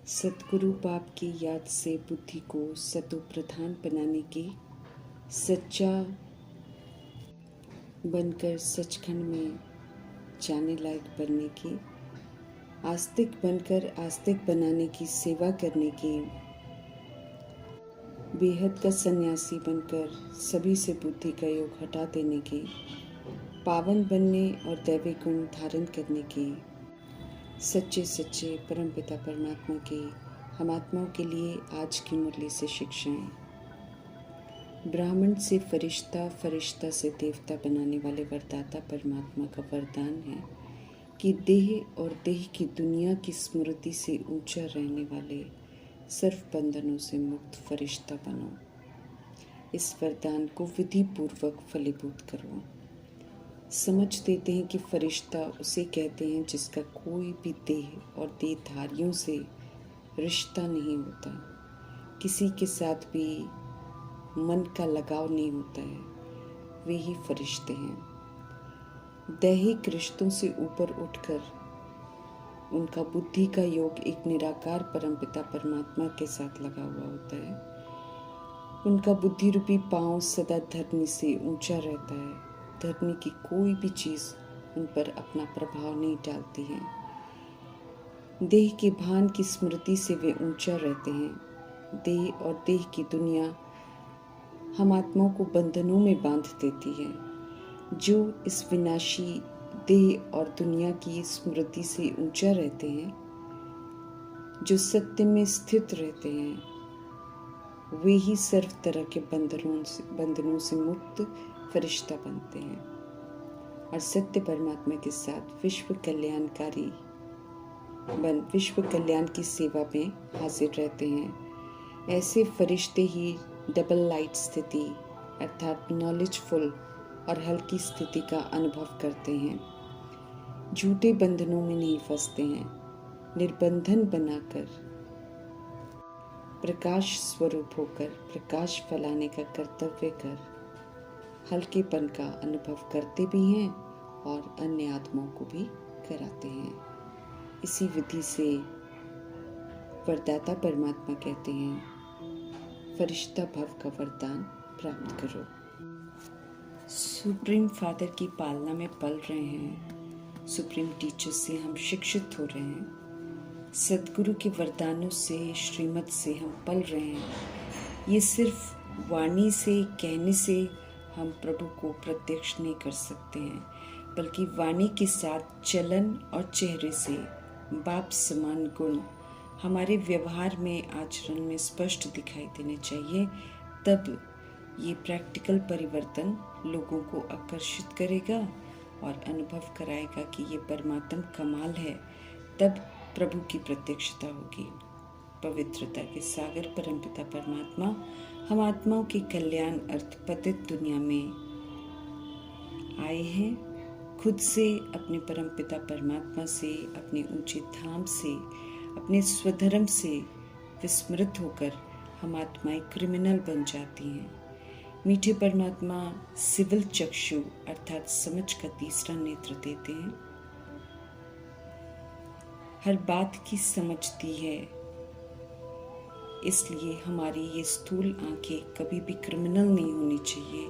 सद्गुरु बाप की याद से बुद्धि को सतो प्रधान बनाने के, सच्चा बनकर सचखंड में जाने लायक बनने के, आस्तिक बनकर आस्तिक बनाने की सेवा करने के, बेहद का सन्यासी बनकर सभी से बुद्धि का योग हटा देने के, पावन बनने और दैवी गुण धारण करने के, सच्चे सच्चे परमपिता परमात्मा के हम आत्माओं के लिए आज की मुरली से शिक्षाएं। ब्राह्मण से फरिश्ता, फरिश्ता से देवता बनाने वाले वरदाता परमात्मा का वरदान है कि देह और देह की दुनिया की स्मृति से ऊंचा रहने वाले सर्व बंधनों से मुक्त फरिश्ता बनो। इस वरदान को विधि पूर्वक फलीभूत करो। समझ देते हैं कि फरिश्ता उसे कहते हैं जिसका कोई भी देह और देहधारियों से रिश्ता नहीं होता, किसी के साथ भी मन का लगाव नहीं होता है, वे ही फरिश्ते हैं। दैहिक रिश्तों से ऊपर उठकर उनका बुद्धि का योग एक निराकार परमपिता परमात्मा के साथ लगा हुआ होता है। उनका बुद्धि रूपी पांव सदा धरनी से ऊंचा रहता है। धरनी की कोई भी चीज उन पर अपना प्रभाव नहीं डालती है। देह के भान की स्मृति से वे ऊंचा रहते हैं। देह और देह की दुनिया हम आत्माओं को बंधनों में बांध देती है। जो इस विनाशी देह और दुनिया की स्मृति से ऊंचा रहते हैं, जो सत्य में स्थित रहते हैं, वे ही सर्व तरह के बंधनों से मुक्त फरिश्ता बनते हैं और सत्य परमात्मा के साथ विश्व कल्याण की सेवा में हाजिर रहते हैं। ऐसे फरिश्ते ही डबल लाइट स्थिति अर्थात नॉलेजफुल और हल्की स्थिति का अनुभव करते हैं। झूठे बंधनों में नहीं फंसते हैं। निर्बंधन बनाकर प्रकाश स्वरूप होकर प्रकाश फैलाने का कर्तव्य कर हल्केपन का अनुभव करते भी हैं और अन्य आत्माओं को भी कराते हैं। इसी विधि से वरदाता परमात्मा कहते हैं, फरिश्ता भव का वरदान प्राप्त करो। सुप्रीम फादर की पालना में पल रहे हैं। सुप्रीम टीचर से हम शिक्षित हो रहे हैं। सद्गुरु के वरदानों से, श्रीमत से हम पल रहे हैं। ये सिर्फ वाणी से कहने से हम प्रभु को प्रत्यक्ष नहीं कर सकते हैं, बल्कि वाणी के साथ चलन और चेहरे से बाप समान गुण हमारे व्यवहार में, आचरण में स्पष्ट दिखाई देने चाहिए। तब ये प्रैक्टिकल परिवर्तन लोगों को आकर्षित करेगा और अनुभव कराएगा कि ये परमात्म कमाल है। तब प्रभु की प्रत्यक्षता होगी। पवित्रता के सागर परमपिता परमात्मा हम आत्माओं के कल्याण अर्थ पतित दुनिया में आए हैं। खुद से, अपने परमपिता परमात्मा से, अपने ऊंचे धाम से, अपने स्वधर्म से विस्मृत होकर हम आत्माएं क्रिमिनल बन जाती हैं। मीठे परमात्मा सिविल चक्षु अर्थात समझ का तीसरा नेत्र देते हैं। हर बात की समझती है, इसलिए हमारी ये स्थूल आंखें कभी भी क्रिमिनल नहीं होनी चाहिए,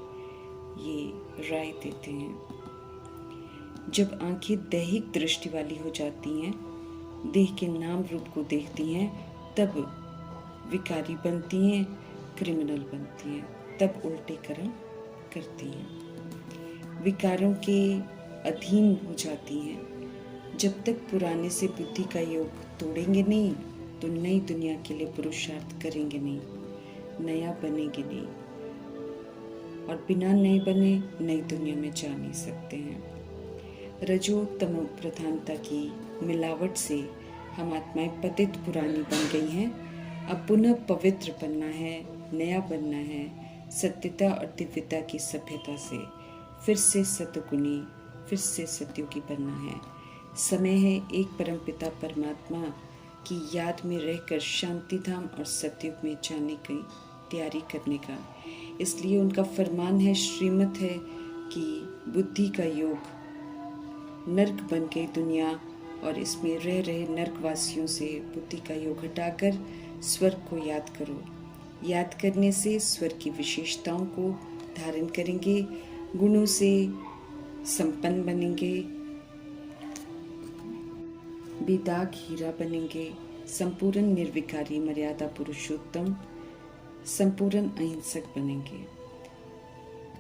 ये राय देते हैं। जब आंखें दैहिक दृष्टि वाली हो जाती हैं, देह के नाम रूप को देखती हैं, तब विकारी बनती हैं, क्रिमिनल बनती हैं, तब उल्टे कर्म करती हैं, विकारों के अधीन हो जाती हैं। जब तक पुराने से बुद्धि का योग तोड़ेंगे नहीं, तो नई दुनिया के लिए पुरुषार्थ करेंगे नहीं, नया बनेंगे नहीं, और बिना नए बने नई दुनिया में जा नहीं सकते हैं। रजो तमो प्रधानता की मिलावट से हम आत्माएं पतित पुरानी बन गई हैं। अब पुनः पवित्र बनना है, नया बनना है, सत्यता और दिव्यता की सभ्यता से फिर से सतगुणी, फिर से सत्युगी बनना है। समय है एक परमपिता परमात्मा की याद में रहकर शांति धाम और सतयुग में जाने की तैयारी करने का। इसलिए उनका फरमान है, श्रीमत है कि बुद्धि का योग नर्क बन गई दुनिया और इसमें रह रहे नरकवासियों से बुद्धि का योग हटाकर स्वर्ग को याद करो। याद करने से स्वर्ग की विशेषताओं को धारण करेंगे, गुणों से संपन्न बनेंगे, बेदाग हीरा बनेंगे, संपूर्ण निर्विकारी मर्यादा पुरुषोत्तम, संपूर्ण अहिंसक बनेंगे।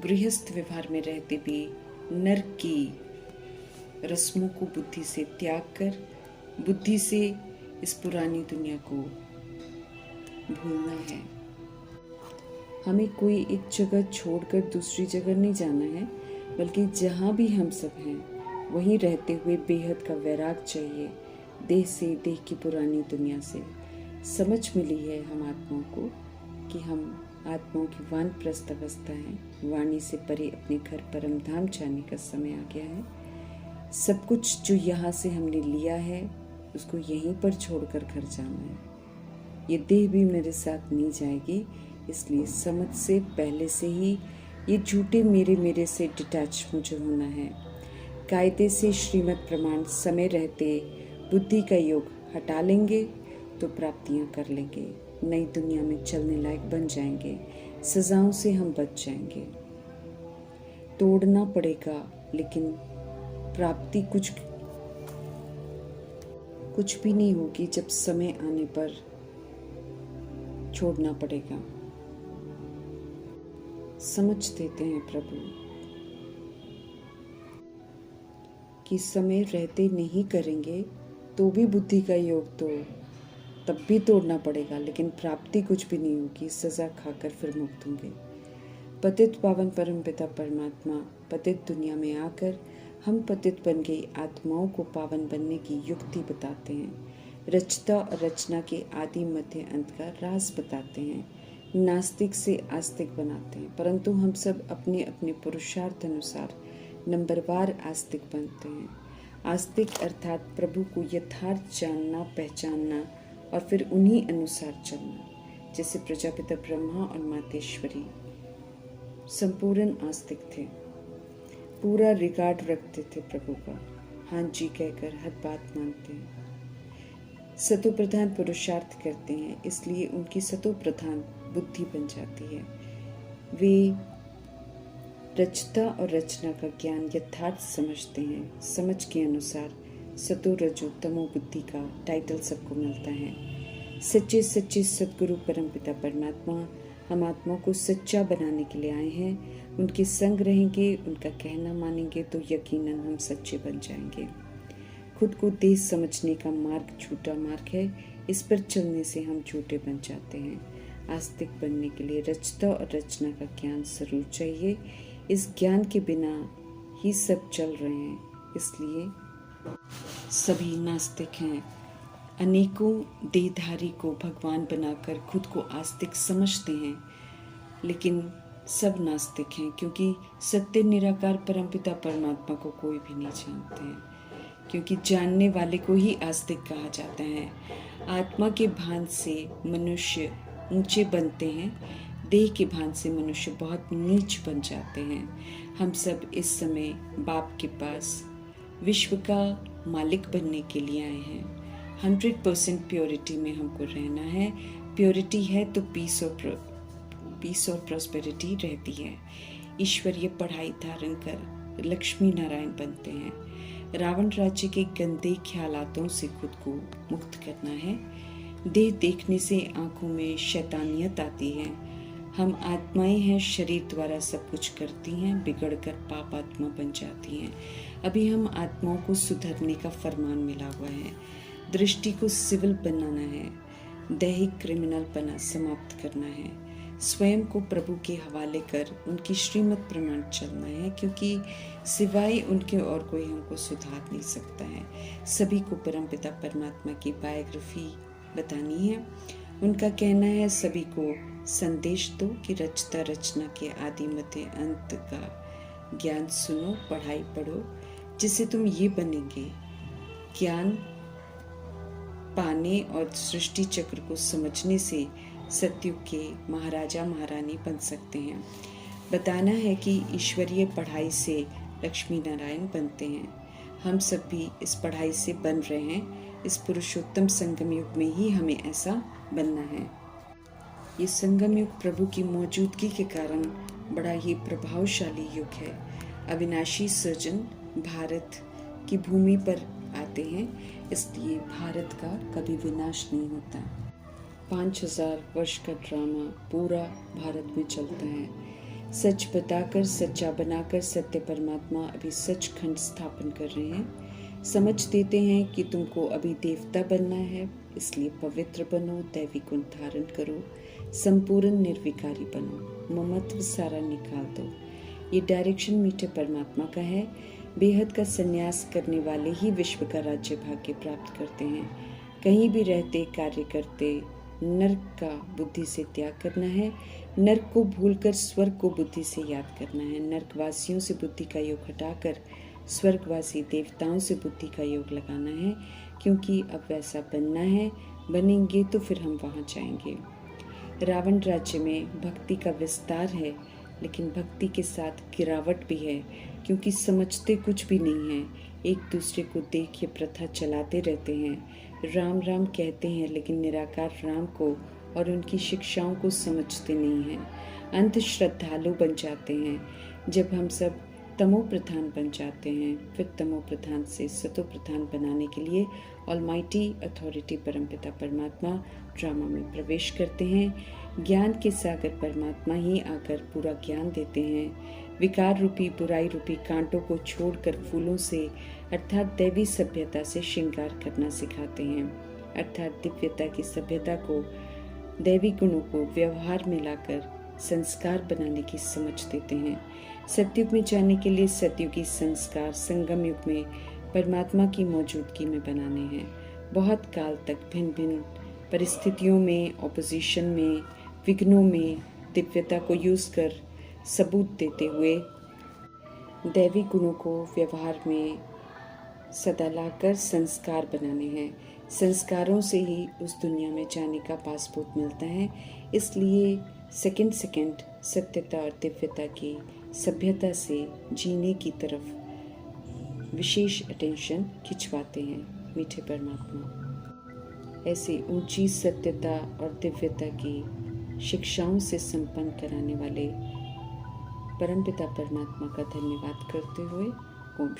गृहस्थ व्यवहार में रहते भी नरक की रस्मों को बुद्धि से त्याग कर बुद्धि से इस पुरानी दुनिया को भूलना है। हमें कोई एक जगह छोड़कर दूसरी जगह नहीं जाना है, बल्कि जहाँ भी हम सब हैं वहीं रहते हुए बेहद का वैराग चाहिए। देह से, देह की पुरानी दुनिया से समझ मिली है हम आत्माओं को कि हम आत्माओं की वानप्रस्थ अवस्था है। वाणी से परे अपने घर परम धाम जाने का समय आ गया है। सब कुछ जो यहाँ से हमने लिया है उसको यहीं पर छोड़कर घर जाना है। ये देह भी मेरे साथ नहीं जाएगी, इसलिए समझ से पहले से ही ये झूठे मेरे से डिटैच मुझे होना है। कायदे से श्रीमद् प्रमाण समय रहते बुद्धि का योग हटा लेंगे तो प्राप्तियां कर लेंगे, नई दुनिया में चलने लायक बन जाएंगे, सजाओं से हम बच जाएंगे। तोड़ना पड़ेगा, लेकिन प्राप्ति कुछ भी नहीं होगी जब समय आने पर छोड़ना पड़ेगा। समझ देते हैं प्रभु कि समय रहते नहीं करेंगे तो भी बुद्धि का योग तो तब भी तोड़ना पड़ेगा, लेकिन प्राप्ति कुछ भी नहीं होगी, सजा खाकर फिर मुक्त होंगे। पतित पावन परमपिता परमात्मा पतित दुनिया में आकर हम पतित बन गई आत्माओं को पावन बनने की युक्ति बताते हैं। रचता और रचना के आदि मध्य अंत का राज बताते हैं। नास्तिक से आस्तिक बनाते हैं, परंतु हम सब अपने अपने पुरुषार्थ अनुसार नंबरवार आस्तिक बनते हैं। आस्तिक अर्थात प्रभु को यथार्थ जानना, पहचानना और फिर उन्हीं अनुसार चलना। जैसे प्रजापिता ब्रह्मा और मातेश्वरी संपूर्ण आस्तिक थे, पूरा रिगार्ड रखते थे प्रभु का, हाँ जी कहकर हर बात मानते हैं। सतो प्रधान पुरुषार्थ करते हैं, इसलिए उनकी सतो प्रधान बुद्धि बन जाती है। वे रचता और रचना का ज्ञान यथार्थ समझते हैं। समझ के अनुसार सतो रजो तमो बुद्धि का टाइटल सबको मिलता है। सच्चे सच्चे सद्गुरु परमपिता परमात्मा हम आत्माओं को सच्चा बनाने के लिए आए हैं। उनके संग रहेंगे, उनका कहना मानेंगे तो यकीनन हम सच्चे बन जाएंगे। खुद को देह समझने का मार्ग झूठा मार्ग है, इस पर चलने से हम झूठे बन जाते हैं। आस्तिक बनने के लिए रचता और रचना का ज्ञान जरूर चाहिए। इस ज्ञान के बिना ही सब चल रहे हैं, इसलिए सभी नास्तिक हैं। अनेकों देहधारी को भगवान बनाकर खुद को आस्तिक समझते हैं, लेकिन सब नास्तिक हैं, क्योंकि सत्य निराकार परमपिता परमात्मा को कोई भी नहीं जानते हैं। क्योंकि जानने वाले को ही आस्तिक कहा जाता है। आत्मा के भान से मनुष्य ऊंचे बनते हैं, देह के भान से मनुष्य बहुत नीच बन जाते हैं। हम सब इस समय बाप के पास विश्व का मालिक बनने के लिए आए हैं। 100% प्योरिटी में हमको रहना है। प्योरिटी है तो पीस और प्रॉस्पेरिटी रहती है। ईश्वरीय पढ़ाई धारण कर लक्ष्मी नारायण बनते हैं। रावण राज्य के गंदे ख्यालातों से खुद को मुक्त करना है। देह देखने से आंखों में शैतानियत आती है। हम आत्माएं हैं, शरीर द्वारा सब कुछ करती हैं, बिगड़कर पाप आत्मा बन जाती हैं। अभी हम आत्माओं को सुधरने का फरमान मिला हुआ है। दृष्टि को सिविल बनाना है, दैहिक क्रिमिनलपना समाप्त करना है, स्वयं को प्रभु के हवाले कर उनकी श्रीमत प्रमाण चलना है, क्योंकि सिवाय उनके और कोई हमको सुधार नहीं सकता है। सभी को परमपिता परमात्मा की बायोग्राफी बतानी है। उनका कहना है सभी को संदेश दो कि रचता रचना के आदि मध्य अंत का ज्ञान सुनो, पढ़ाई पढ़ो, जिससे तुम ये बनेंगे। ज्ञान पाने और सृष्टि चक्र को समझने से सतयुग के महाराजा महारानी बन सकते हैं। बताना है कि ईश्वरीय पढ़ाई से लक्ष्मी नारायण बनते हैं। हम सब भी इस पढ़ाई से बन रहे हैं। इस पुरुषोत्तम संगम युग में ही हमें ऐसा बनना है। ये संगम युग प्रभु की मौजूदगी के कारण बड़ा ही प्रभावशाली युग है। अविनाशी सृजन भारत की भूमि पर आते हैं, इसलिए भारत का कभी विनाश नहीं होता। 5000 वर्ष का ड्रामा पूरा भारत में चलता है। सच बताकर, सच्चा बनाकर सत्य परमात्मा अभी सचखंड स्थापन कर रहे हैं। समझ देते हैं कि तुमको अभी देवता बनना है, इसलिए पवित्र बनो, दैवी गुण धारण करो, संपूर्ण निर्विकारी बनो, ममत्व सारा निकाल दो। ये डायरेक्शन मीठे परमात्मा का है। बेहद का संन्यास करने वाले ही विश्व का राज्य भाग्य प्राप्त करते हैं। कहीं भी रहते, कार्य करते, नर्क का बुद्धि से त्याग करना है। नर्क को भूलकर स्वर्ग को बुद्धि से याद करना है। नर्कवासियों से बुद्धि का योग हटाकर स्वर्गवासी देवताओं से बुद्धि का योग लगाना है, क्योंकि अब वैसा बनना है। बनेंगे तो फिर हम वहाँ जाएंगे। रावण राज्य में भक्ति का विस्तार है, लेकिन भक्ति के साथ गिरावट भी है, क्योंकि समझते कुछ भी नहीं है। एक दूसरे को देख ये प्रथा चलाते रहते हैं। राम राम कहते हैं, लेकिन निराकार राम को और उनकी शिक्षाओं को समझते नहीं हैं। अंध श्रद्धालु बन जाते हैं। जब हम सब तमो प्रधान बन जाते हैं, फिर तमो प्रधान से सतो प्रधान बनाने के लिए ऑलमाइटी अथॉरिटी परमपिता परमात्मा ड्रामा में प्रवेश करते हैं। ज्ञान के सागर परमात्मा ही आकर पूरा ज्ञान देते हैं। विकार रूपी, बुराई रूपी कांटों को छोड़कर फूलों से अर्थात दैवी सभ्यता से श्रृंगार करना सिखाते हैं, अर्थात दिव्यता की सभ्यता को, दैवी गुणों को व्यवहार में लाकर संस्कार बनाने की समझ देते हैं। सतयुग में जाने के लिए सतयुगी संस्कार संगम युग में परमात्मा की मौजूदगी में बनाने हैं। बहुत काल तक भिन्न भिन्न परिस्थितियों में, ऑपोजिशन में, विघ्नों में दिव्यता को यूज कर सबूत देते हुए दैवी गुणों को व्यवहार में सदा लाकर संस्कार बनाने हैं। संस्कारों से ही उस दुनिया में जाने का पासपोर्ट मिलता है। इसलिए सेकंड सेकंड सत्यता और दिव्यता की सभ्यता से जीने की तरफ विशेष अटेंशन खिंचवाते हैं मीठे परमात्मा। ऐसे ऊंची सत्यता और दिव्यता की शिक्षाओं से संपन्न कराने वाले परमपिता परमात्मा का धन्यवाद करते हुए ओम